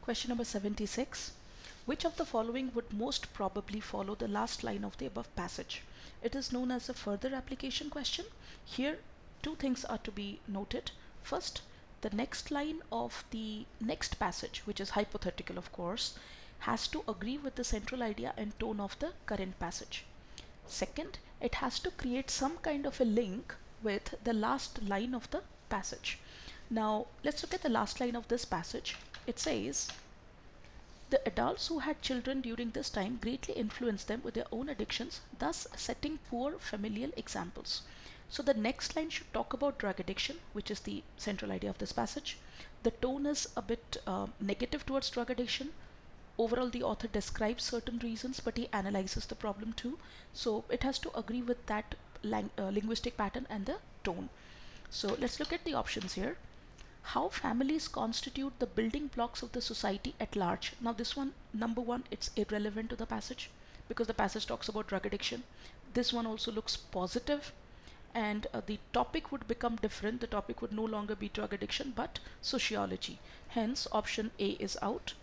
Question number 76. Which of the following would most probably follow the last line of the above passage? It is known as a further application question. Here, two things are to be noted. First, the next line of the next passage, which is hypothetical of course, has to agree with the central idea and tone of the current passage. Second, it has to create some kind of a link with the last line of the passage. Now, let's look at the last line of this passage. It says, the adults who had children during this time greatly influenced them with their own addictions, thus setting poor familial examples. So the next line should talk about drug addiction, which is the central idea of this passage. The tone is a bit negative towards drug addiction. Overall, the author describes certain reasons, but he analyzes the problem too. So it has to agree with that linguistic pattern and the tone. So let's look at the options here. How families constitute the building blocks of the society at large. Now this one, number one, it's irrelevant to the passage because the passage talks about drug addiction. This one also looks positive, and the topic would become different. The topic would no longer be drug addiction but sociology. Hence option A is out.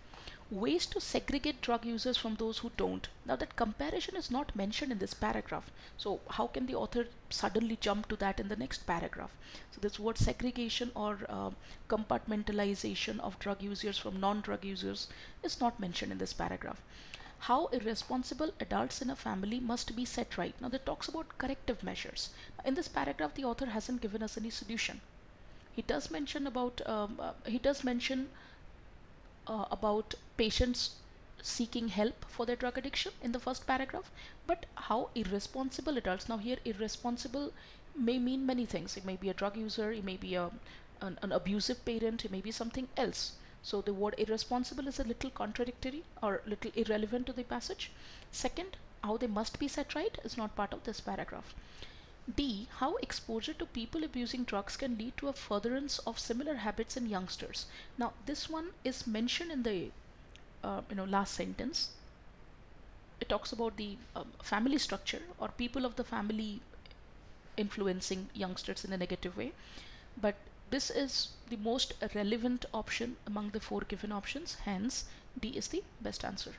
Ways to segregate drug users from those who don't. Now that comparison is not mentioned in this paragraph, so how can the author suddenly jump to that in the next paragraph? So this word segregation or compartmentalization of drug users from non-drug users is not mentioned in this paragraph. How irresponsible adults in a family must be set right. Now that talks about corrective measures. In this paragraph the author hasn't given us any solution. He does mention about patients seeking help for their drug addiction in the first paragraph, but how irresponsible adults. Now here irresponsible may mean many things. It may be a drug user, it may be an abusive parent, it may be something else. So the word irresponsible is a little contradictory or little irrelevant to the passage. Second, how they must be set right is not part of this paragraph. D. How exposure to people abusing drugs can lead to a furtherance of similar habits in youngsters. Now, this one is mentioned in the last sentence. It talks about the family structure or people of the family influencing youngsters in a negative way. But this is the most relevant option among the four given options. Hence, D is the best answer.